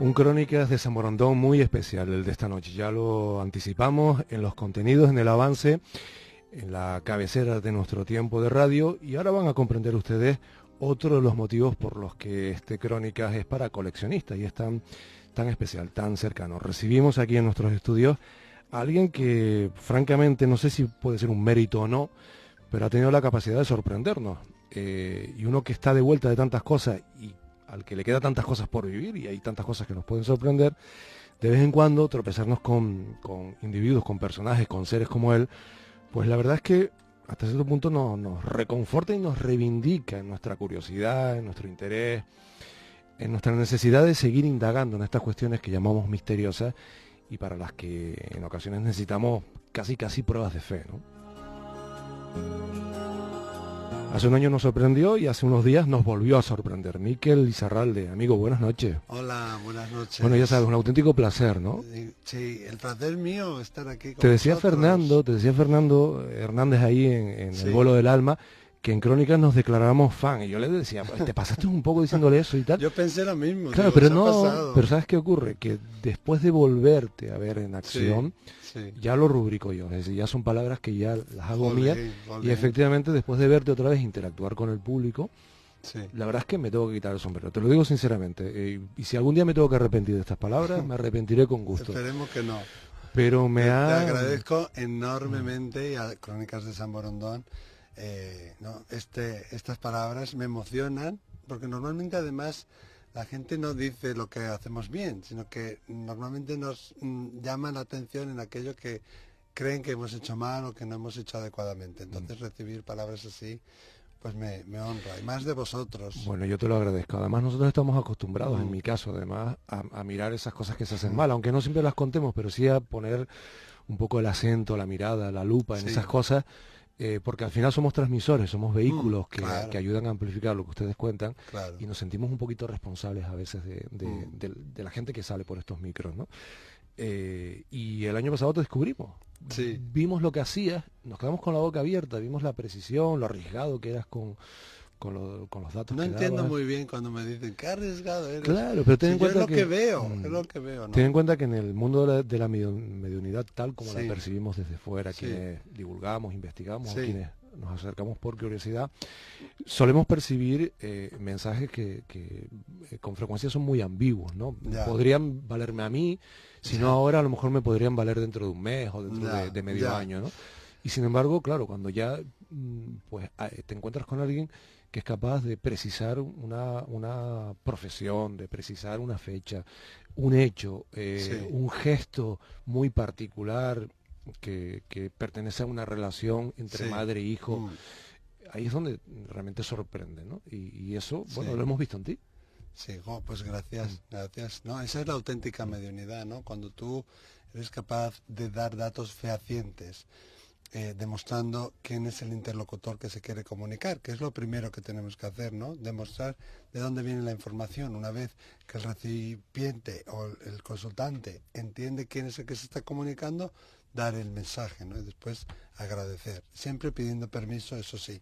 Un Crónicas de San Borondón muy especial, el de esta noche. Ya lo anticipamos en los contenidos, en el avance, en la cabecera de nuestro tiempo de radio, y ahora van a comprender ustedes otro de los motivos por los que este Crónicas es para coleccionistas y es tan especial, tan cercano. Recibimos aquí en nuestros estudios a alguien que, francamente, no sé si puede ser un mérito o no, pero ha tenido la capacidad de sorprendernos. Y uno que está de vuelta de tantas cosas y al que le queda tantas cosas por vivir, y hay tantas cosas que nos pueden sorprender, de vez en cuando tropezarnos con individuos, con personajes, con seres como él, pues la verdad es que hasta cierto punto nos reconforta y nos reivindica en nuestra curiosidad, en nuestro interés, en nuestra necesidad de seguir indagando en estas cuestiones que llamamos misteriosas y para las que en ocasiones necesitamos casi pruebas de fe, ¿no? Hace un año nos sorprendió y hace unos días nos volvió a sorprender. Miquel Lizarralde, amigo, buenas noches. Hola, buenas noches. Bueno, ya sabes, un auténtico placer, ¿no? Sí, el placer mío estar aquí con te decía vosotros. Fernando Hernández ahí en Sí. el vuelo del alma, que en Crónicas nos declaráramos fan. Y yo le decía, pues, te pasaste un poco diciéndole eso y tal. Yo pensé lo mismo. Claro, digo, pero ¿se ha no, pasado? pero ¿sabes qué ocurre? Que después de volverte a ver en acción, Sí. ya lo rubrico yo, es decir, ya son palabras que ya las hago mías, y Jolín. efectivamente después de verte otra vez interactuar con el público, Sí. la verdad es que me tengo que quitar el sombrero, te lo digo sinceramente, y si algún día me tengo que arrepentir de estas palabras, me arrepentiré con gusto, Esperemos que no. pero Te agradezco enormemente y a Crónicas de San Borondón. No, estas palabras me emocionan porque normalmente además la gente no dice lo que hacemos bien, sino que normalmente nos llama la atención en aquello que creen que hemos hecho mal o que no hemos hecho adecuadamente. Entonces recibir palabras así pues me honra, y más de vosotros. Bueno, yo te lo agradezco. Además, nosotros estamos acostumbrados, en Mm. mi caso, además, a mirar esas cosas que se hacen mal, aunque no siempre las contemos, pero sí a poner un poco el acento, la mirada, la lupa en Sí. esas cosas, porque al final somos transmisores, somos vehículos Claro. que ayudan a amplificar lo que ustedes cuentan, Claro. y nos sentimos un poquito responsables a veces de la gente que sale por estos micros, ¿no? Y el año pasado te descubrimos. Sí. Vimos lo que hacías, nos quedamos con la boca abierta, vimos la precisión, lo arriesgado que eras con los datos No que entiendo dabas. muy bien cuando me dicen qué arriesgado eres. Claro, pero ten en Si yo cuenta es lo que veo, es lo que veo, ¿no? ten en cuenta que en el mundo de la mediunidad, tal como la Sí. percibimos desde fuera, Sí. quienes divulgamos, investigamos, o Sí. quienes nos acercamos por curiosidad, solemos percibir mensajes que con frecuencia son muy ambiguos, ¿no? Ya. Podrían valerme a mí, si no Ya. ahora a lo mejor me podrían valer dentro de un mes o dentro Ya, de medio ya. año, ¿no? Y sin embargo, claro, cuando ya pues te encuentras con alguien que es capaz de precisar una profesión, de precisar una fecha, un hecho, Sí. un gesto muy particular que pertenece a una relación entre Sí. madre e hijo, Mm. ahí es donde realmente sorprende, ¿no? Y eso, bueno, Sí. lo hemos visto en ti. Sí, pues gracias, gracias. No, esa es la auténtica mediunidad, ¿no? Cuando tú eres capaz de dar datos fehacientes, demostrando quién es el interlocutor que se quiere comunicar, que es lo primero que tenemos que hacer, ¿no? Demostrar de dónde viene la información. Una vez que el recipiente o el consultante entiende quién es el que se está comunicando, dar el mensaje, ¿no? Y después agradecer, siempre pidiendo permiso, eso sí.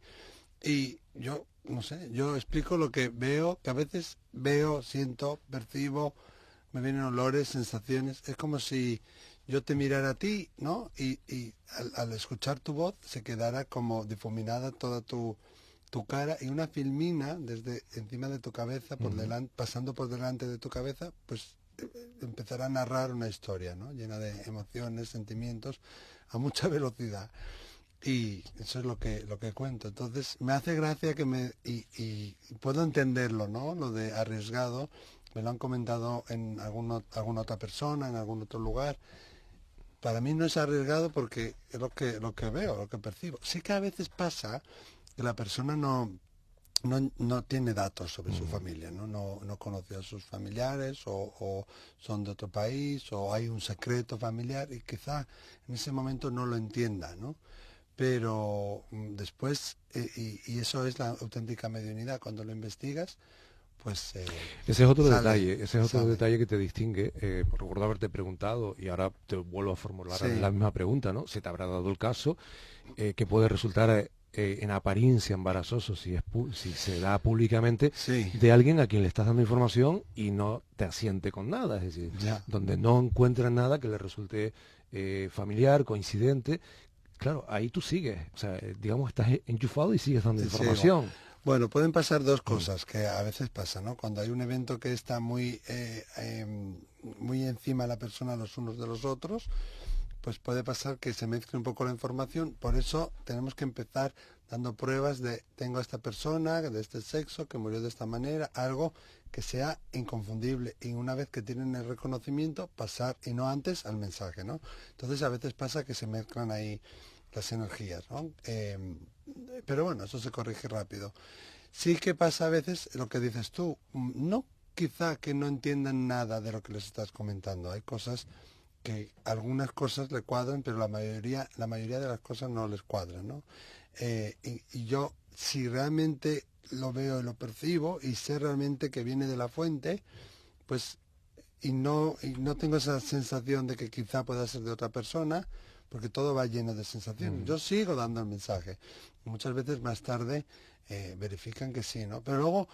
Y yo, no sé, yo explico lo que veo, que a veces veo, siento, percibo, me vienen olores, sensaciones. Es como si yo te mirara a ti, ¿no? Y al escuchar tu voz se quedara como difuminada toda tu cara, y una filmina desde encima de tu cabeza, por delante, pasando por delante de tu cabeza, pues empezará a narrar una historia, ¿no? Llena de emociones, sentimientos, a mucha velocidad. Y eso es lo que cuento. Entonces me hace gracia que y puedo entenderlo, ¿no? Lo de arriesgado, me lo han comentado en alguna otra persona, en algún otro lugar. Para mí no es arriesgado porque es lo que veo, lo que percibo. Sí que a veces pasa que la persona no tiene datos sobre su familia, ¿no? No conoce a sus familiares, o son de otro país, o hay un secreto familiar, y quizá en ese momento no lo entienda, ¿no? Pero después, y eso es la auténtica mediunidad, cuando lo investigas, pues Ese es otro sale, detalle, ese es otro sale. detalle que te distingue. Recuerdo haberte preguntado y ahora te vuelvo a formular Sí. la misma pregunta, ¿no? Se te habrá dado el caso que puede resultar en apariencia embarazoso, si se da públicamente, Sí, de alguien a quien le estás dando información y no te asiente con nada, es decir, ya. donde no encuentran nada que le resulte familiar, coincidente. Claro, ahí tú sigues, o sea, digamos, estás enchufado y sigues dando Te sigo. información. Bueno, pueden pasar dos cosas que a veces pasa, ¿no? Cuando hay un evento que está muy encima de la persona los unos de los otros, pues puede pasar que se mezcle un poco la información. Por eso tenemos que empezar dando pruebas de tengo a esta persona de este sexo que murió de esta manera, algo que sea inconfundible. Y una vez que tienen el reconocimiento, pasar, y no antes, al mensaje, ¿no? Entonces a veces pasa que se mezclan ahí las energías, ¿no? Pero bueno, eso se corrige rápido. Sí que pasa a veces lo que dices tú, no quizá que no entiendan nada de lo que les estás comentando. Hay cosas que algunas cosas le cuadran, pero la mayoría de las cosas no les cuadran, ¿no? Y yo, si realmente lo veo y lo percibo y sé realmente que viene de la fuente, pues y no tengo esa sensación de que quizá pueda ser de otra persona, porque todo va lleno de sensaciones. Yo sigo dando el mensaje. Muchas veces más tarde verifican que sí, ¿no? Pero luego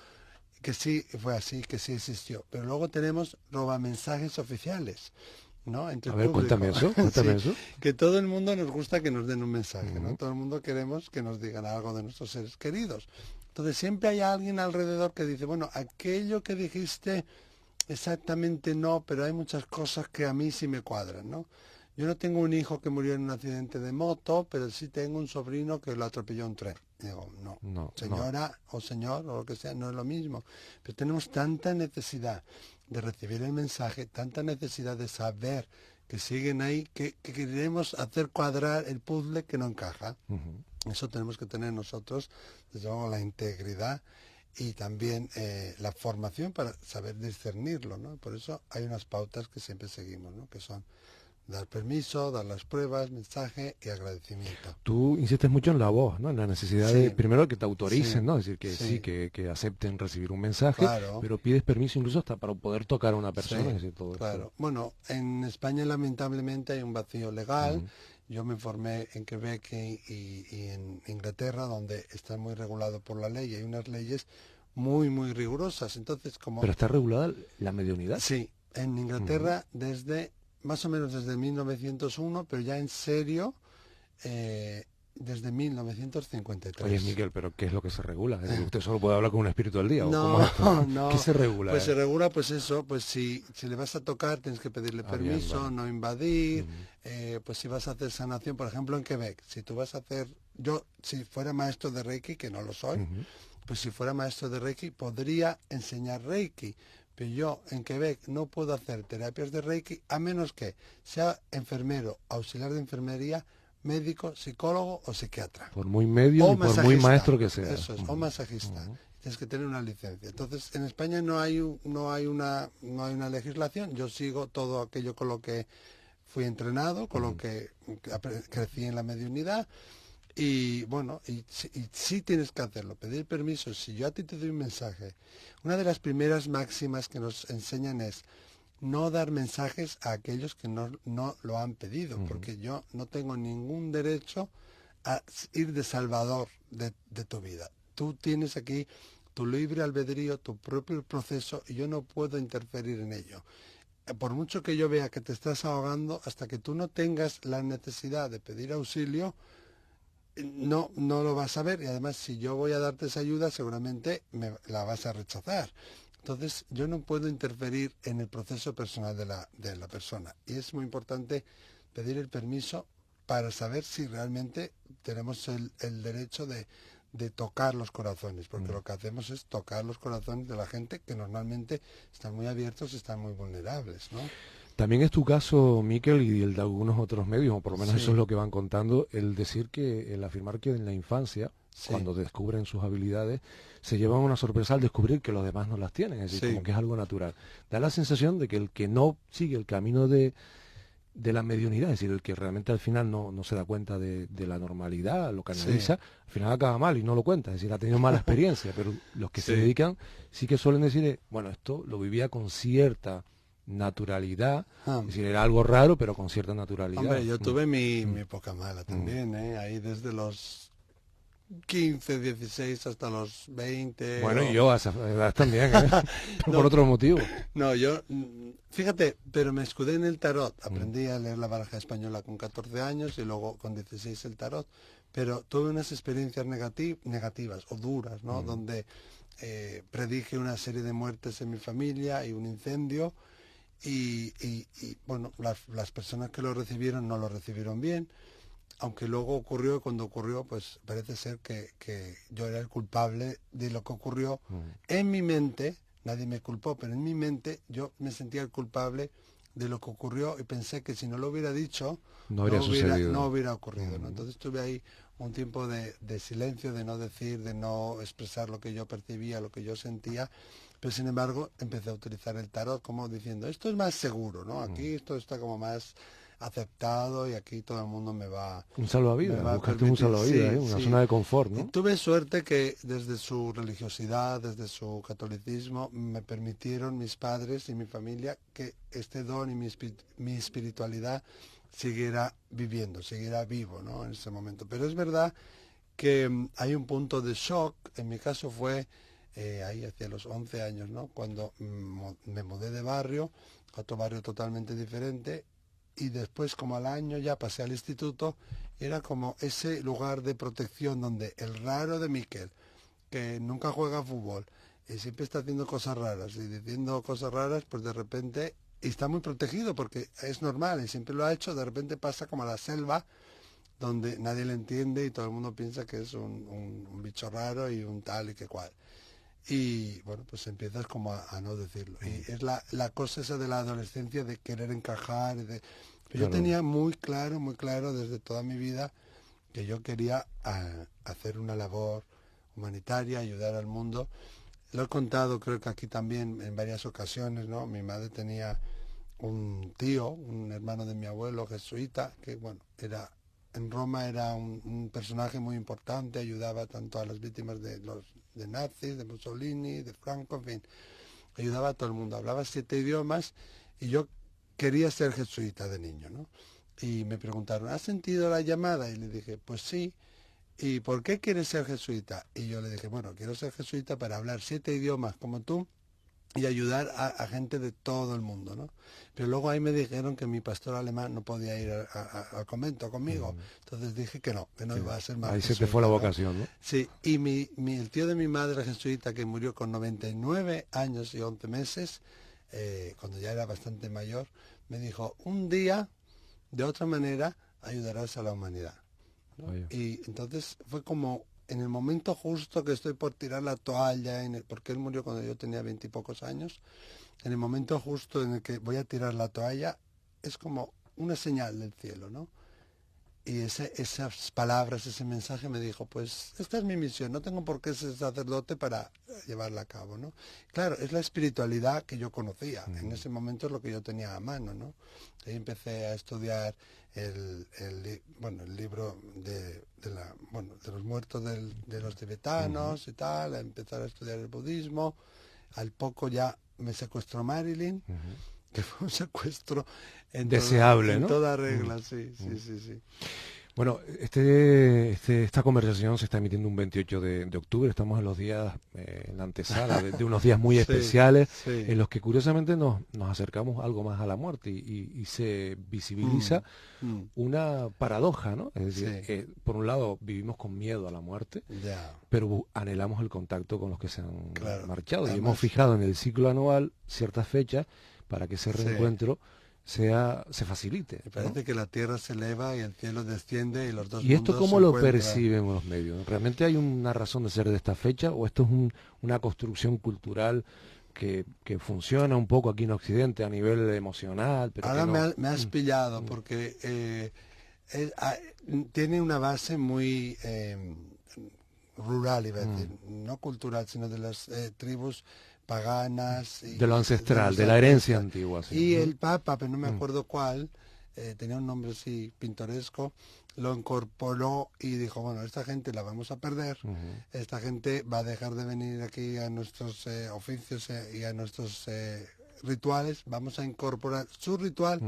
que sí fue así, que sí existió. Pero luego tenemos robamensajes oficiales, ¿no? Entre A el ver, público. cuéntame eso, cuéntame Sí, eso. que todo el mundo nos gusta que nos den un mensaje, ¿no? Todo el mundo queremos que nos digan algo de nuestros seres queridos. Entonces siempre hay alguien alrededor que dice, bueno, aquello que dijiste exactamente no, pero hay muchas cosas que a mí sí me cuadran, ¿no? Yo no tengo un hijo que murió en un accidente de moto, pero sí tengo un sobrino que lo atropelló un tren. Digo, no, No, señora o señor o lo que sea, no es lo mismo. Pero tenemos tanta necesidad de recibir el mensaje, tanta necesidad de saber que siguen ahí, que queremos hacer cuadrar el puzzle que no encaja. Eso tenemos que tener nosotros, desde luego, la integridad y también la formación para saber discernirlo, ¿no? Por eso hay unas pautas que siempre seguimos, ¿no? Que son dar permiso, dar las pruebas, mensaje y agradecimiento. Tú insistes mucho en la voz, ¿no? En la necesidad Sí, de, primero, que te autoricen, sí, ¿no? Es decir, que sí, que acepten recibir un mensaje, claro, pero pides permiso incluso hasta para poder tocar a una persona, sí, es decir, todo claro. esto. Bueno, en España lamentablemente hay un vacío legal. Ujú. Yo me formé en Quebec y en Inglaterra, donde está muy regulado por la ley. Hay unas leyes muy rigurosas. Entonces, como Pero está regulada la mediunidad. sí, en Inglaterra desde más o menos desde 1901, pero ya en serio desde Oye, 1953. Miguel, pero ¿qué es lo que se regula? Es decir, ¿usted solo puede hablar con un espíritu al día? ¿O cómo No, es esto? no. ¿Qué se regula? Pues se regula, pues eso, pues si le vas a tocar tienes que pedirle Ah, bien, permiso, vale. no invadir, Ujú. pues si vas a hacer sanación, por ejemplo en Quebec, si tú vas a hacer, yo si fuera maestro de Reiki, que no lo soy, Ujú. pues si fuera maestro de Reiki podría enseñar Reiki, pero yo en Quebec no puedo hacer terapias de Reiki a menos que sea enfermero, auxiliar de enfermería, médico, psicólogo o psiquiatra. Por muy medio O y por muy masajista, maestro que sea. eso es, o masajista. Ujú. Tienes que tener una licencia. Entonces, en España no hay una legislación. Yo sigo todo aquello con lo que fui entrenado, con lo que crecí en la mediunidad. Y bueno, y sí tienes que hacerlo, pedir permiso. Si yo a ti te doy un mensaje, una de las primeras máximas que nos enseñan es no dar mensajes a aquellos que no lo han pedido, porque yo no tengo ningún derecho a ir de salvador de tu vida. Tú tienes aquí tu libre albedrío, tu propio proceso, y yo no puedo interferir en ello. Por mucho que yo vea que te estás ahogando, hasta que tú no tengas la necesidad de pedir auxilio, no lo vas a ver, y además si yo voy a darte esa ayuda seguramente me la vas a rechazar. Entonces yo no puedo interferir en el proceso personal de la persona, y es muy importante pedir el permiso para saber si realmente tenemos el derecho de tocar los corazones, porque lo que hacemos es tocar los corazones de la gente que normalmente están muy abiertos y están muy vulnerables, ¿no? También es tu caso, Miquel, y el de algunos otros medios, o por lo menos eso Sí, es lo que van contando, el afirmar que en la infancia, sí, cuando descubren sus habilidades, se llevan una sorpresa al descubrir que los demás no las tienen, es decir, sí, como que es algo natural. Da la sensación de que el que no sigue el camino de la mediunidad, es decir, el que realmente al final no se da cuenta de la normalidad, lo sí, canaliza, al final acaba mal y no lo cuenta, es decir, ha tenido mala experiencia, pero los que se sí. dedican sí que suelen decir, bueno, esto lo vivía con cierta naturalidad, Ah. es decir, era algo raro, pero con cierta naturalidad. Hombre, yo tuve mi Mm. época mala también, ¿eh? Ahí desde los 15, 16 hasta los 20. Bueno, y yo a esa edad también, ¿eh? Pero por otro motivo. No, yo, fíjate, pero me escudé en el tarot. Aprendí a leer la baraja española con 14 años y luego con 16 el tarot. Pero tuve unas experiencias negativas o duras, ¿no? Donde predije una serie de muertes en mi familia y un incendio. Bueno, las personas que lo recibieron no lo recibieron bien. Aunque luego ocurrió, y cuando ocurrió, pues parece ser que yo era el culpable de lo que ocurrió. En mi mente, nadie me culpó, pero en mi mente yo me sentía el culpable de lo que ocurrió y pensé que si no lo hubiera dicho, no hubiera ocurrido, ¿no? Entonces tuve ahí un tiempo de silencio, de no decir, de no expresar lo que yo percibía, lo que yo sentía, pero sin embargo empecé a utilizar el tarot como diciendo, esto es más seguro, ¿no? Aquí esto está como más aceptado y aquí todo el mundo me va un salvavidas, buscaste un permitir. salvavidas, Sí, una sí. zona de confort, ¿no? Y tuve suerte que desde su religiosidad, desde su catolicismo, me permitieron mis padres y mi familia que este don y mi espiritualidad siguiera viviendo, siguiera vivo, ¿no? En ese momento. Pero es verdad que hay un punto de shock, en mi caso fue ahí hacia los 11 años, ¿no? Cuando me mudé de barrio, a otro barrio totalmente diferente, y después como al año ya pasé al instituto, era como ese lugar de protección donde el raro de Miquel, que nunca juega fútbol y siempre está haciendo cosas raras y diciendo cosas raras, pues de repente, y está muy protegido porque es normal y siempre lo ha hecho, de repente pasa como a la selva, donde nadie le entiende y todo el mundo piensa que es un bicho raro y un tal y que cual. Y bueno, pues empiezas como a no decirlo. Y es la cosa esa de la adolescencia de querer encajar. Pero Claro. Yo tenía muy claro desde toda mi vida que yo quería hacer una labor humanitaria, ayudar al mundo. Lo he contado creo que aquí también en varias ocasiones, ¿no? Mi madre tenía un tío, un hermano de mi abuelo jesuita, que bueno, en Roma era un personaje muy importante, ayudaba tanto a las víctimas de nazis, de Mussolini, de Franco, en fin, ayudaba a todo el mundo, hablaba 7 idiomas y yo quería ser jesuita de niño, ¿no? Y me preguntaron, ¿has sentido la llamada? Y le dije, pues sí. ¿Y por qué quieres ser jesuita? Y yo le dije, bueno, quiero ser jesuita para hablar 7 idiomas como tú y ayudar a gente de todo el mundo, ¿no? Pero luego ahí me dijeron que mi pastor alemán no podía ir al convento conmigo. Entonces dije que no Sí. iba a ser más Ahí se jesuita, te fue la ¿no? vocación, ¿no? Sí, y el tío de mi madre jesuita, que murió con 99 años y 11 meses, cuando ya era bastante mayor, me dijo, un día, de otra manera, ayudarás a la humanidad, ¿no? Oye. Y entonces fue como en el momento justo que estoy por tirar la toalla, porque él murió cuando yo tenía 20 y pocos años, en el momento justo en el que voy a tirar la toalla, es como una señal del cielo, ¿no? Y esas palabras, ese mensaje me dijo, pues esta es mi misión, no tengo por qué ser sacerdote para llevarla a cabo, ¿no? Claro, es la espiritualidad que yo conocía, en ese momento es lo que yo tenía a mano, ¿no? Ahí empecé a estudiar el libro de los muertos de los tibetanos y tal, a empezar a estudiar el budismo, al poco ya me secuestró Marilyn, que fue un secuestro deseable, en ¿no? toda regla, sí. Bueno, esta conversación se está emitiendo un 28 de octubre, estamos en los días, en la antesala de unos días muy Sí, especiales, sí. en los que curiosamente nos acercamos algo más a la muerte y se visibiliza una paradoja, ¿no? Es decir, Sí. por un lado vivimos con miedo a la muerte, Ya, pero anhelamos el contacto con los que se han claro. marchado. Y Además, hemos fijado en el ciclo anual ciertas fechas para que ese Sí. reencuentro se facilite, me ¿no? parece que la tierra se eleva y el cielo desciende y los dos ¿Y esto mundos cómo se lo encuentran. perciben los medios? ¿Realmente hay una razón de ser de esta fecha o esto es una construcción cultural que funciona un poco aquí en Occidente a nivel emocional, pero Ahora que no? me has pillado porque tiene una base muy rural, iba a decir, no cultural, sino de las tribus paganas. De lo ancestral, los de la herencia ancestros. antigua. Sí. Y el Papa, pero no me acuerdo cuál, tenía un nombre así pintoresco, lo incorporó y dijo, bueno, esta gente la vamos a perder, esta gente va a dejar de venir aquí a nuestros oficios y a nuestros rituales, vamos a incorporar su ritual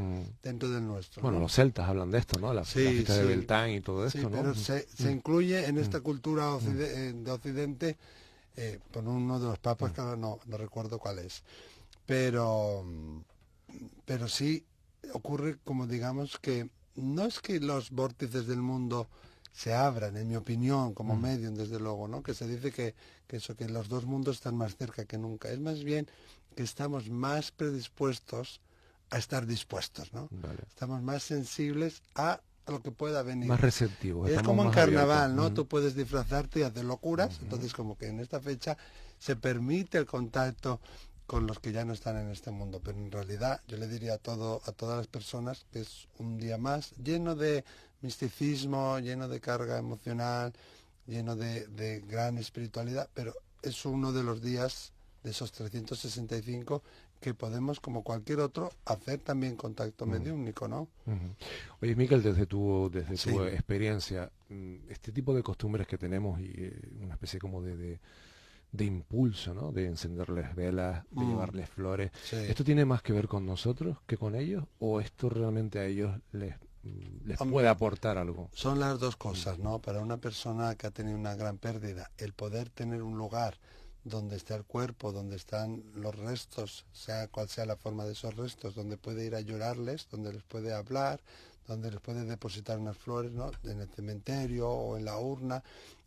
dentro del nuestro. Bueno, ¿no? Los celtas hablan de esto, ¿no? La fiesta de Beltán y todo esto, sí, ¿no? pero se incluye en esta cultura de Occidente por uno de los papas, que ahora no recuerdo cuál es. Pero sí ocurre, como digamos, que no es que los vórtices del mundo se abran, en mi opinión, como medium, desde luego, ¿no? Que se dice que los dos mundos están más cerca que nunca. Es más bien que estamos más predispuestos a estar dispuestos, ¿no? Vale. Estamos más sensibles a lo que pueda venir. Más receptivos. Es como en carnaval, ¿no? Abiertos. Tú puedes disfrazarte y hacer locuras, entonces como que en esta fecha se permite el contacto con los que ya no están en este mundo, pero en realidad yo le diría a todas las personas que es un día más lleno de misticismo, lleno de carga emocional, lleno de gran espiritualidad, pero es uno de los días de esos 365 que podemos, como cualquier otro, hacer también contacto mediúmnico, ¿no? Oye, Miquel, desde tu experiencia, este tipo de costumbres que tenemos y una especie como de impulso, ¿no? De encenderles velas, de llevarles flores. Sí. ¿Esto tiene más que ver con nosotros que con ellos? ¿O esto realmente a ellos les puede aportar algo? Son las dos cosas, ¿no? Para una persona que ha tenido una gran pérdida, el poder tener un lugar donde está el cuerpo, donde están los restos, sea cual sea la forma de esos restos, donde puede ir a llorarles, donde les puede hablar, donde les puede depositar unas flores, ¿no? En el cementerio o en la urna,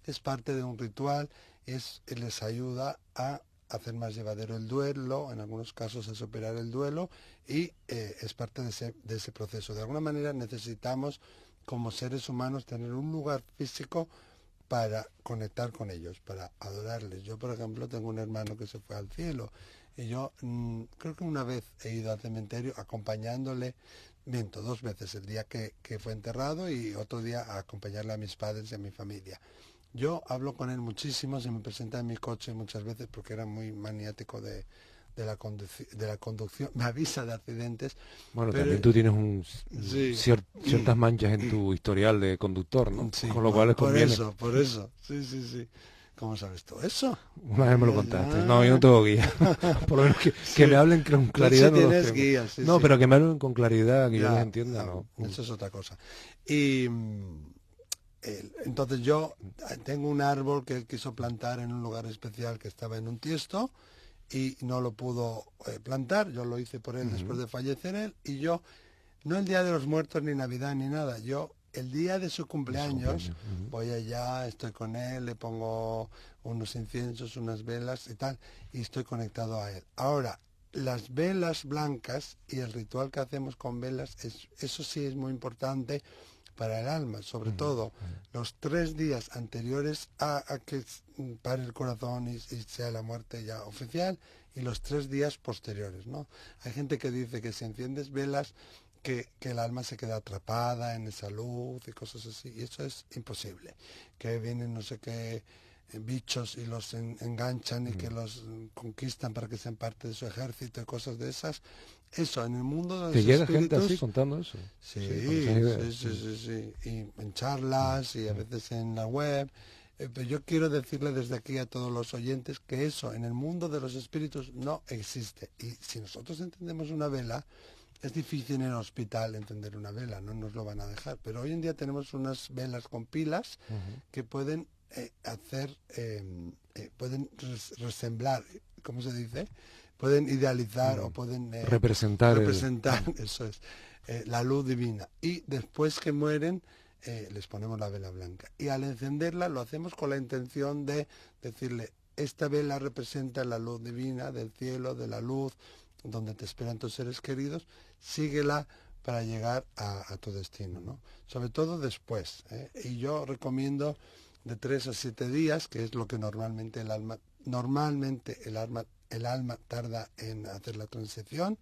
es parte de un ritual, les ayuda a hacer más llevadero el duelo, en algunos casos a superar el duelo, y es parte de ese proceso. De alguna manera necesitamos, como seres humanos, tener un lugar físico para conectar con ellos, para adorarles. Yo, por ejemplo, tengo un hermano que se fue al cielo, y yo creo que una vez he ido al cementerio acompañándole, miento, 2 veces, el día que fue enterrado y otro día a acompañarle a mis padres y a mi familia. Yo hablo con él muchísimo, se me presenta en mi coche muchas veces porque era muy maniático de la conducción, me avisa de accidentes. Bueno, pero también tú tienes ciertas manchas en tu historial de conductor, ¿no? Sí, con lo cual les conviene. Por eso, sí. ¿Cómo sabes tú eso? Una vez me lo contaste. No, yo no tengo guía. Por lo menos que me hablen con claridad. No tienes guía, no, pero que me hablen con claridad, que yo les entienda, no. Eso es otra cosa. Y entonces yo tengo un árbol que él quiso plantar en un lugar especial que estaba en un tiesto y no lo pudo plantar. Yo lo hice por él después de fallecer él, y yo, no el Día de los Muertos ni Navidad ni nada, yo el día de su cumpleaños voy allá, estoy con él, le pongo unos inciensos, unas velas y tal, y estoy conectado a él. Ahora, las velas blancas y el ritual que hacemos con velas, eso sí es muy importante para el alma, sobre todo los 3 días anteriores a que pare el corazón y sea la muerte ya oficial, y los 3 días posteriores, ¿no? Hay gente que dice que si enciendes velas, que el alma se queda atrapada en esa luz y cosas así, y eso es imposible, que vienen no sé qué bichos y los enganchan y que los conquistan para que sean parte de su ejército y cosas de esas. Eso, en el mundo de los ¿Te llega espíritus, gente así contando eso? Sí, y en charlas y a veces en la web. Pero yo quiero decirle desde aquí a todos los oyentes que eso en el mundo de los espíritus no existe. Y si nosotros encendemos una vela, es difícil en el hospital encender una vela, no nos lo van a dejar. Pero hoy en día tenemos unas velas con pilas que pueden pueden resemblar, ¿cómo se dice? Pueden idealizar o pueden representar eso es, la luz divina. Y después que mueren, les ponemos la vela blanca. Y al encenderla lo hacemos con la intención de decirle, esta vela representa la luz divina del cielo, de la luz, donde te esperan tus seres queridos, síguela para llegar a tu destino, ¿no? Sobre todo después. Y yo recomiendo de 3 a 7 días, que es lo que normalmente el alma tarda en hacer la transición,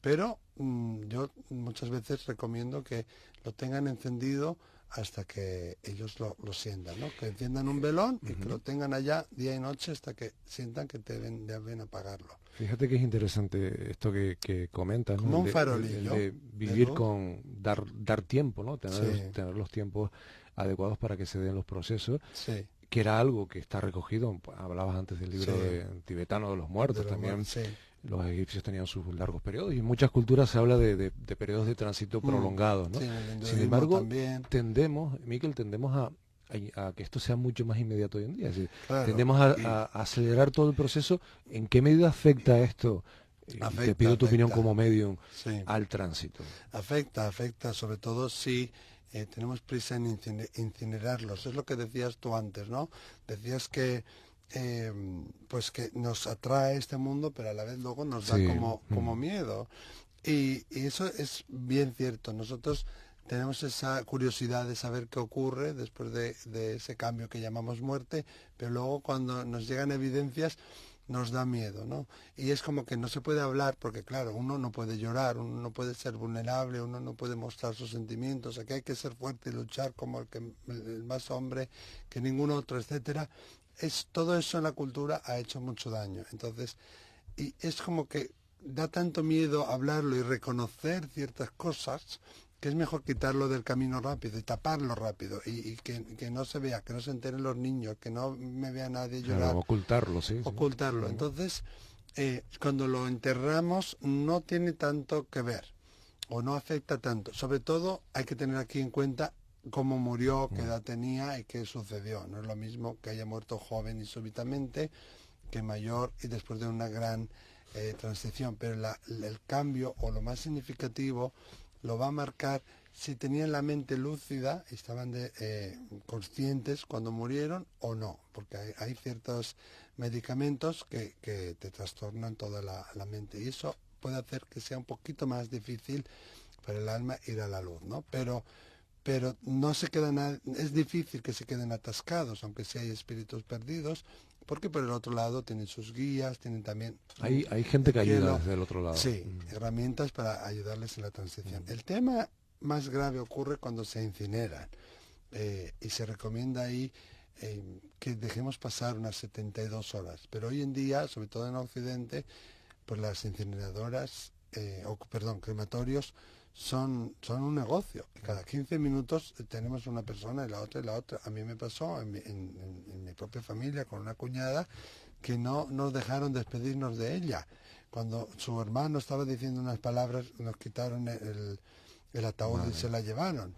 pero yo muchas veces recomiendo que lo tengan encendido hasta que ellos lo sientan, ¿no? Que enciendan un velón y que lo tengan allá día y noche hasta que sientan que deben apagarlo. Fíjate que es interesante esto que comentas, ¿no? Como un farolillo. De vivir con dar tiempo, ¿no? Tener los tiempos adecuados para que se den los procesos. Sí. Que era algo que está recogido, hablabas antes del libro tibetano de los muertos también. Los egipcios tenían sus largos periodos y en muchas culturas se habla de periodos de tránsito prolongados, ¿no? Sí, en el Sin hinduismo embargo, también. Miquel, tendemos a que esto sea mucho más inmediato hoy en día. Es decir, Claro, tendemos a acelerar todo el proceso. ¿En qué medida afecta esto? Te pido tu opinión como medium sí. al tránsito. Afecta, sobre todo si tenemos prisa en incinerarlos. Es lo que decías tú antes, ¿no? Decías que pues que nos atrae este mundo, pero a la vez luego nos da Sí. como miedo. Y eso es bien cierto. Nosotros tenemos esa curiosidad de saber qué ocurre después de ese cambio que llamamos muerte, pero luego cuando nos llegan evidencias nos da miedo, ¿no? Y es como que no se puede hablar porque, claro, uno no puede llorar, uno no puede ser vulnerable, uno no puede mostrar sus sentimientos, aquí hay que ser fuerte y luchar como el más hombre que ningún otro, etcétera. Todo eso en la cultura ha hecho mucho daño. Entonces, y es como que da tanto miedo hablarlo y reconocer ciertas cosas que es mejor quitarlo del camino rápido y taparlo rápido y que no se vea, que no se enteren los niños, que no me vea nadie llorar. Claro, ocultarlo, sí. Ocultarlo. Entonces, cuando lo enterramos no tiene tanto que ver o no afecta tanto. Sobre todo hay que tener aquí en cuenta cómo murió, qué edad tenía y qué sucedió. No es lo mismo que haya muerto joven y súbitamente que mayor y después de una gran transición. Pero el cambio o lo más significativo lo va a marcar si tenían la mente lúcida, estaban conscientes cuando murieron o no, porque hay ciertos medicamentos que te trastornan toda la mente y eso puede hacer que sea un poquito más difícil para el alma ir a la luz, ¿no? Pero no se quedan, es difícil que se queden atascados, aunque sí hay espíritus perdidos, porque por el otro lado tienen sus guías, tienen también... Hay gente que ayuda desde el otro lado. Sí, herramientas para ayudarles en la transición. El tema más grave ocurre cuando se incineran y se recomienda ahí que dejemos pasar unas 72 horas. Pero hoy en día, sobre todo en Occidente, pues las incineradoras, crematorios, son un negocio. Cada 15 minutos tenemos una persona y la otra y la otra. A mí me pasó en mi propia familia con una cuñada que no nos dejaron despedirnos de ella. Cuando su hermano estaba diciendo unas palabras, nos quitaron el ataúd y se la llevaron.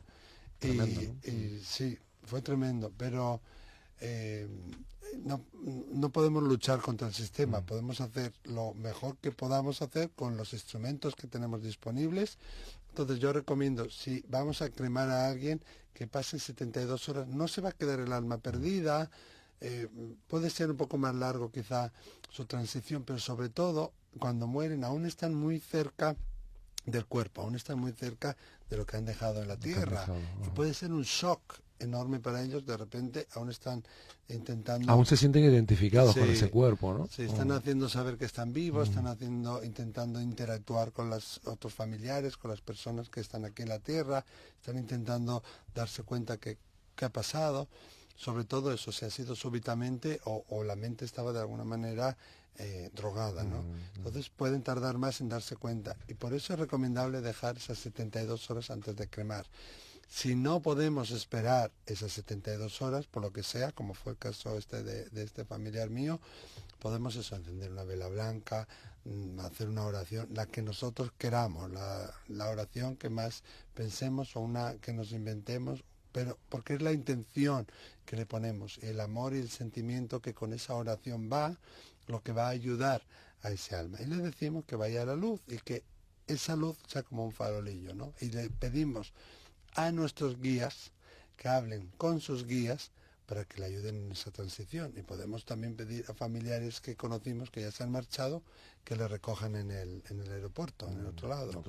Tremendo, y sí, fue tremendo, pero no podemos luchar contra el sistema, podemos hacer lo mejor que podamos hacer con los instrumentos que tenemos disponibles. Entonces yo recomiendo, si vamos a cremar a alguien, que pasen 72 horas, no se va a quedar el alma perdida, puede ser un poco más largo quizá su transición, pero sobre todo cuando mueren aún están muy cerca del cuerpo, aún están muy cerca de lo que han dejado en la tierra. Y puede ser un shock enorme para ellos, de repente aún están intentando... Aún se sienten identificados con ese cuerpo, ¿no? Sí, están haciendo saber que están vivos, están intentando interactuar con los otros familiares, con las personas que están aquí en la tierra, están intentando darse cuenta que ha pasado. Sobre todo eso, si ha sido súbitamente o la mente estaba de alguna manera drogada, ¿no? Entonces pueden tardar más en darse cuenta y por eso es recomendable dejar esas 72 horas antes de cremar. Si no podemos esperar esas 72 horas, por lo que sea, como fue el caso de este familiar mío, podemos encender una vela blanca, hacer una oración, la que nosotros queramos, la oración que más pensemos o una que nos inventemos, pero porque es la intención que le ponemos, el amor y el sentimiento que con esa oración va, lo que va a ayudar a ese alma. Y le decimos que vaya a la luz y que esa luz sea como un farolillo, ¿no? Y le pedimos a nuestros guías que hablen con sus guías para que le ayuden en esa transición. Y podemos también pedir a familiares que conocimos que ya se han marchado que le recojan en el aeropuerto, en el otro lado.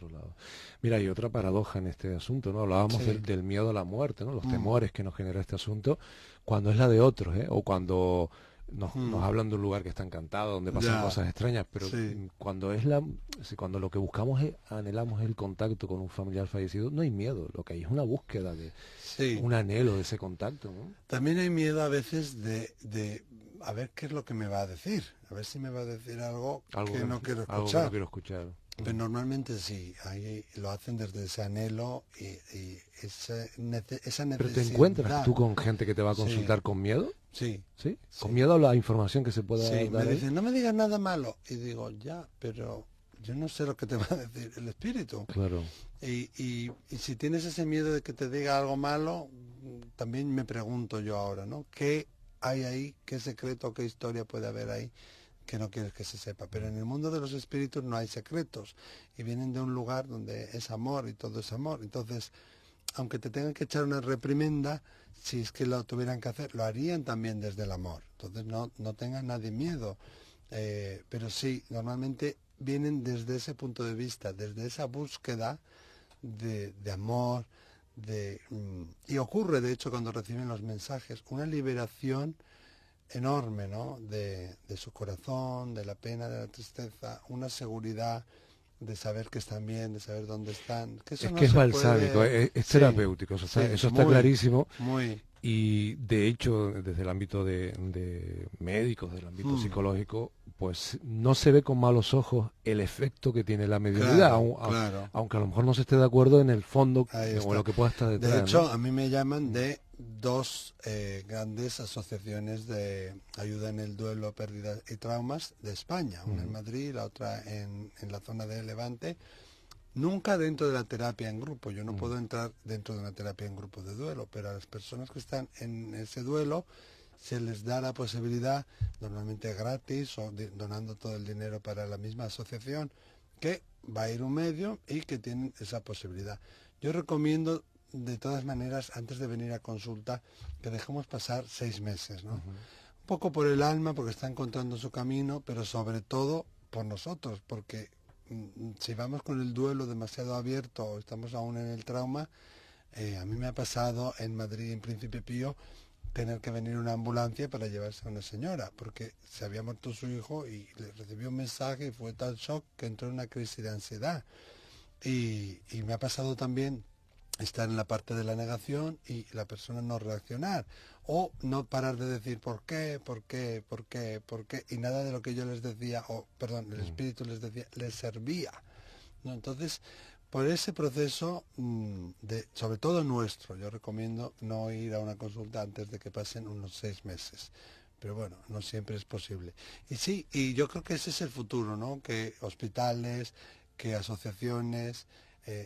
Mira, hay otra paradoja en este asunto, ¿no? Hablábamos del miedo a la muerte, ¿no? Los temores que nos genera este asunto, cuando es la de otros, ¿eh? O cuando nos hablan de un lugar que está encantado, donde pasan cosas extrañas, pero cuando cuando lo que buscamos anhelamos el contacto con un familiar fallecido, no hay miedo, lo que hay es una búsqueda un anhelo de ese contacto, ¿no? También hay miedo a veces de a ver qué es lo que me va a decir, a ver si me va a decir algo que no quiero escuchar. Algo que no quiero escuchar. Pero normalmente sí, ahí lo hacen desde ese anhelo y esa necesidad. ¿Pero te encuentras tú con gente que te va a Sí, consultar con miedo? sí, ¿Sí? ¿Con sí. miedo a la información que se pueda Sí, me dar ahí? dicen, no me digas nada malo. Y digo, ya, pero yo no sé lo que te va a decir el espíritu. Claro. Y si tienes ese miedo de que te diga algo malo, también me pregunto yo ahora, ¿no? ¿Qué hay ahí? ¿Qué secreto, qué historia puede haber ahí que no quieres que se sepa? Pero en el mundo de los espíritus no hay secretos y vienen de un lugar donde es amor y todo es amor. Entonces, aunque te tengan que echar una reprimenda, si es que lo tuvieran que hacer, lo harían también desde el amor. Entonces no tenga nadie miedo. Pero sí, normalmente vienen desde ese punto de vista, desde esa búsqueda de amor, y ocurre de hecho cuando reciben los mensajes, una liberación enorme, ¿no? De su corazón, de la pena, de la tristeza, una seguridad de saber que están bien, de saber dónde están, que eso Es no que es se balsámico, puede, es sí, terapéutico, sí, eso está clarísimo. muy, Y de hecho, desde el ámbito de médicos, del ámbito mm, psicológico, pues no se ve con malos ojos el efecto que tiene la mediunidad, claro, claro. aunque a lo mejor no se esté de acuerdo en el fondo Ahí o en está. lo que pueda estar De detrás, hecho, ¿no? a mí me llaman de dos grandes asociaciones de ayuda en el duelo, pérdidas y traumas de España, una en Ujú, Madrid y la otra en la zona de Levante. Nunca dentro de la terapia en grupo, yo no ujú, puedo entrar dentro de una terapia en grupo de duelo, pero a las personas que están en ese duelo se les da la posibilidad, normalmente gratis o donando todo el dinero para la misma asociación, que va a ir un medio y que tienen esa posibilidad. Yo recomiendo de todas maneras, antes de venir a consulta, que dejemos pasar 6 meses, ¿no? ujú. Un poco por el alma, porque está encontrando su camino, pero sobre todo por nosotros, porque si vamos con el duelo demasiado abierto o estamos aún en el trauma, a mí me ha pasado en Madrid, en Príncipe Pío, tener que venir una ambulancia para llevarse a una señora, porque se había muerto su hijo y le recibió un mensaje y fue tal shock que entró en una crisis de ansiedad. Y me ha pasado también estar en la parte de la negación y la persona no reaccionar o no parar de decir por qué, por qué, por qué, por qué y nada de lo que yo les decía o perdón, el espíritu les decía les servía, ¿no? Entonces, por ese proceso sobre todo nuestro, yo recomiendo no ir a una consulta antes de que pasen unos 6 meses. Pero bueno, no siempre es posible. Y sí, y yo creo que ese es el futuro, ¿no? Que hospitales, que asociaciones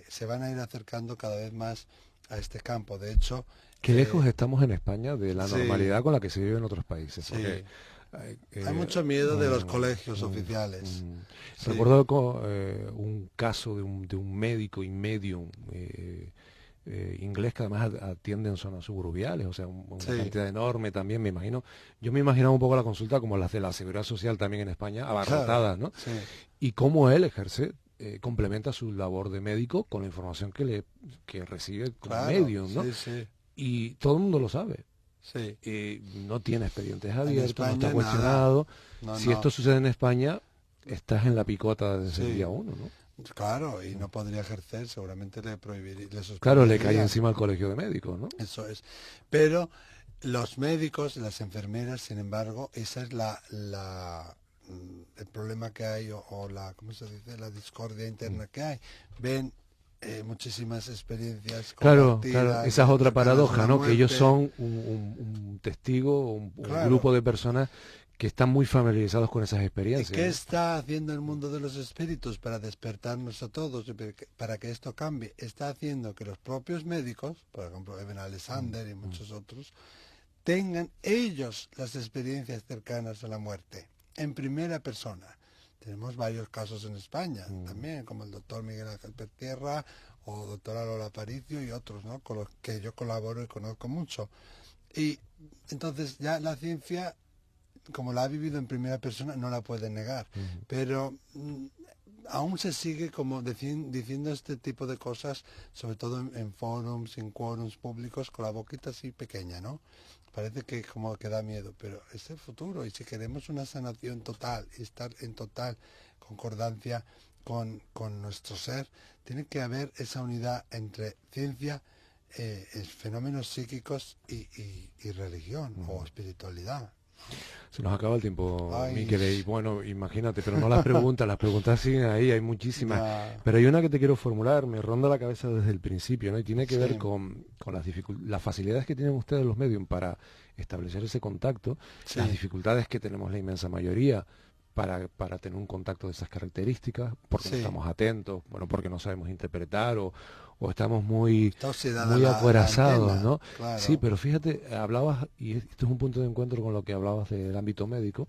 se van a ir acercando cada vez más a este campo. De hecho, Qué lejos estamos en España de la sí, normalidad con la que se vive en otros países, porque sí. eh, Hay eh, mucho miedo de los colegios mm, oficiales. mm. Sí, Recuerdo un caso de un médico y medium inglés que además atiende en zonas suburbiales, o sea, una sí, cantidad enorme también, me imagino. Yo me imaginaba un poco la consulta como las de la Seguridad Social también en España, claro, abarrotadas, ¿no? sí. Y cómo él ejerce, complementa su labor de médico con la información que recibe como Claro, medium, ¿no? sí, sí, Y todo el mundo lo sabe. sí. No tiene expedientes En abiertos, no está España nada. cuestionado. No, Si esto no. sucede en España, estás en la picota desde el Sí, día uno, ¿no? claro, y no podría ejercer, seguramente le prohibiría, le Claro, le cae suspenderían. encima al colegio de médicos, ¿no? Eso es. Pero los médicos, las enfermeras, sin embargo, esa es el problema que hay o la, ¿cómo se dice? La discordia Mm. interna que hay. Ven muchísimas experiencias Claro, claro, compartidas esa es otra cercanas a paradoja, la ¿no? Que ellos muerte. son un testigo, un Claro. grupo de personas que están muy familiarizados con esas ¿Y experiencias, qué ¿no? está haciendo el mundo de los espíritus para despertarnos a todos y para que esto cambie? Está haciendo que los propios médicos, por ejemplo, Eben Mm, Alexander y mm, muchos otros, tengan ellos las experiencias cercanas a la muerte, en primera persona. Tenemos varios casos en España mm. también, como el doctor Miguel Ángel Pertierra o doctora Lola Aparicio y otros, ¿no? Con los que yo colaboro y conozco mucho. Y entonces ya la ciencia, como la ha vivido en primera persona, no la puede negar. Ujú. Pero aún se sigue como diciendo este tipo de cosas, sobre todo en forums, en quórums públicos, con la boquita así pequeña, ¿no? Parece que como que da miedo, pero es el futuro. Y si queremos una sanación total y estar en total concordancia con nuestro ser, tiene que haber esa unidad entre ciencia, fenómenos psíquicos y religión o Ujú. espiritualidad. Se nos acaba el tiempo, Ay. Miquel, y bueno, imagínate, pero no las preguntas siguen ahí, hay muchísimas. Ya. Pero hay una que te quiero formular, me ronda la cabeza desde el principio, ¿no? Y tiene que Sí. ver con las facilidades que tienen ustedes los medios para establecer ese contacto, Sí. las dificultades que tenemos la inmensa mayoría para tener un contacto de esas características, porque no Sí. estamos atentos, bueno, porque no sabemos interpretar o estamos muy, Está oxidada muy la acorazados, antena, ¿no? claro. Sí, pero fíjate, hablabas, y esto es un punto de encuentro con lo que hablabas del ámbito médico,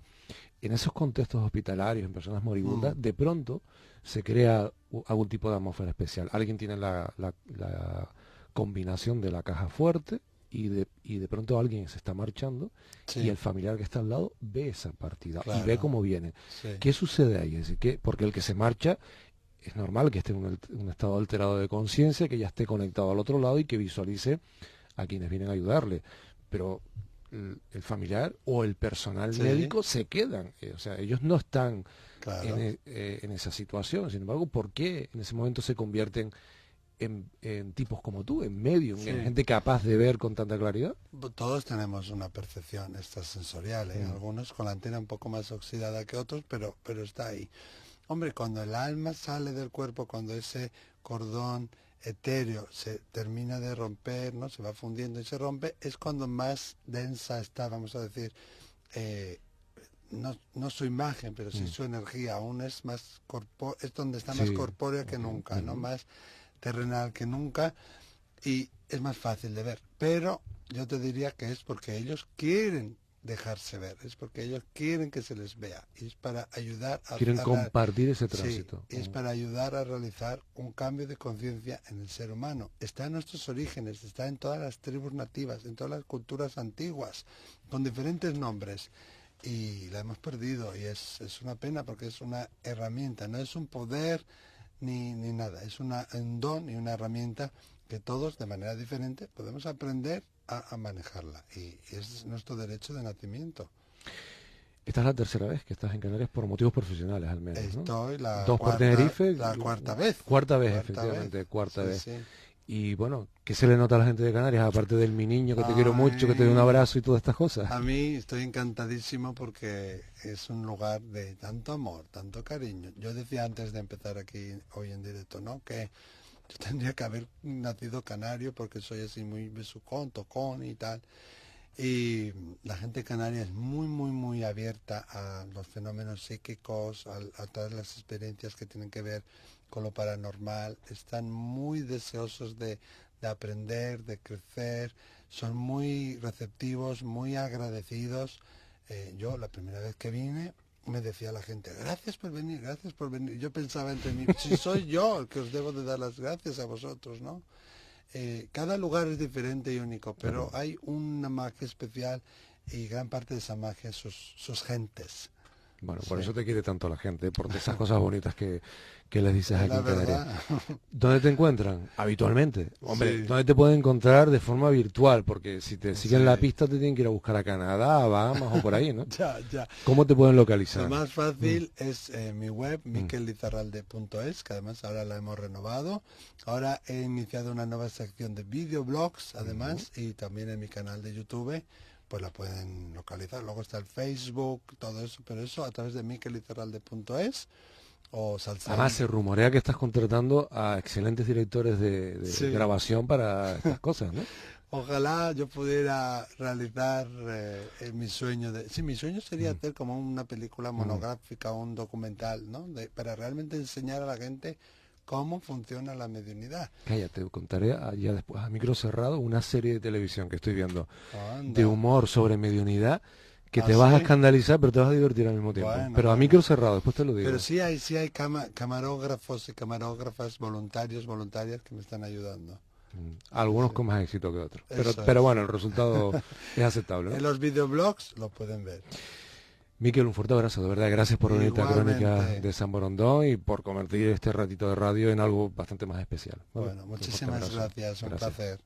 en esos contextos hospitalarios, en personas moribundas, de pronto se crea algún tipo de atmósfera especial. Alguien tiene la combinación de la caja fuerte y de pronto alguien se está marchando Sí. y el familiar que está al lado ve esa partida y ve Claro. cómo viene. Sí. ¿Qué sucede ahí? Es decir, porque el que se marcha es normal que esté en un estado alterado de conciencia, que ya esté conectado al otro lado y que visualice a quienes vienen a ayudarle. Pero el familiar o el personal Sí. médico se quedan. O sea, ellos no están Claro. en esa situación. Sin embargo, ¿por qué en ese momento se convierten en tipos como tú, en medium, Sí. en gente capaz de ver con tanta claridad? Todos tenemos una percepción extrasensorial, ¿eh? Algunos con la antena un poco más oxidada que otros, pero está ahí. Hombre, cuando el alma sale del cuerpo, cuando ese cordón etéreo se termina de romper, ¿no? Se va fundiendo y se rompe, es cuando más densa está, vamos a decir, no su imagen, pero sí su energía, aún es más es donde está más Sí. corpórea que nunca, ¿no? Más terrenal que nunca, y es más fácil de ver. Pero yo te diría que es porque ellos quieren dejarse ver, es porque ellos quieren que se les vea, y es para ayudar a... Quieren compartir ese Sí, tránsito. es para ayudar a realizar un cambio de conciencia en el ser humano. Está en nuestros orígenes, está en todas las tribus nativas, en todas las culturas antiguas, con diferentes nombres. Y la hemos perdido, y es una pena porque es una herramienta, no es un poder ni nada, es un don y una herramienta que todos de manera diferente podemos aprender a manejarla, y es nuestro derecho de nacimiento. Esta es la tercera vez que estás en Canarias por motivos profesionales, al menos, ¿no? Estoy la Dos por cuarta, Tenerife. la cuarta vez. Cuarta vez, Cuarta efectivamente, vez. cuarta Sí, vez. sí. Y bueno, ¿qué se le nota a la gente de Canarias? Aparte del mi niño, que te quiero mucho, que te doy un Ay. abrazo y todas estas cosas. A mí estoy encantadísimo porque es un lugar de tanto amor, tanto cariño. Yo decía antes de empezar aquí hoy en directo, ¿no? Que yo tendría que haber nacido canario porque soy así muy besucón, tocón y tal. Y la gente canaria es muy, muy, muy abierta a los fenómenos psíquicos, a todas las experiencias que tienen que ver con lo paranormal. Están muy deseosos de aprender, de crecer, son muy receptivos, muy agradecidos. Yo la primera vez que vine me decía la gente, gracias por venir, gracias por venir. Yo pensaba entre mí, si soy yo el que os debo de dar las gracias a vosotros, ¿no? Cada lugar es diferente y único, pero hay una magia especial, y gran parte de esa magia es sus gentes. Bueno, por Sí. eso te quiere tanto la gente, por esas cosas bonitas que les dices aquí La en Canarias. verdad. ¿Dónde te encuentran? Habitualmente. Hombre, Sí. ¿dónde te pueden encontrar de forma virtual? Porque si te siguen Sí. la pista te tienen que ir a buscar a Canadá, a Bahamas o por ahí, ¿no? Ya. ¿Cómo te pueden localizar? Lo más fácil es mi web, miquellizarralde.es, que además ahora la hemos renovado. Ahora he iniciado una nueva sección de videoblogs, además, y también en mi canal de YouTube, pues la pueden localizar. Luego está el Facebook, todo eso, pero eso a través de miquellizarralde.es o Salsa. Además se rumorea que estás contratando a excelentes directores de Sí. grabación para estas cosas, ¿no? Ojalá yo pudiera realizar mi sueño mi sueño sería hacer como una película monográfica o un documental, ¿no? Para realmente enseñar a la gente cómo funciona la mediunidad. Calla, te contaré ya después, a micro cerrado, una serie de televisión que estoy viendo Anda. de humor sobre mediunidad que ¿Ah, te vas a sí? escandalizar, pero te vas a divertir al mismo tiempo. Bueno, pero a bueno. micro cerrado, después te lo digo. Pero sí hay camarógrafos y camarógrafas voluntarias que me están ayudando. Algunos Sí. con más éxito que otros. Eso Pero es. bueno, el resultado es aceptable, ¿no? En los videoblogs lo pueden ver. Miquel, un fuerte abrazo, de verdad. Gracias por venirte a Crónica Igualmente. de San Borondón y por convertir este ratito de radio en algo bastante más especial. ¿vale? Bueno, Un fuerte muchísimas abrazo. gracias, un placer.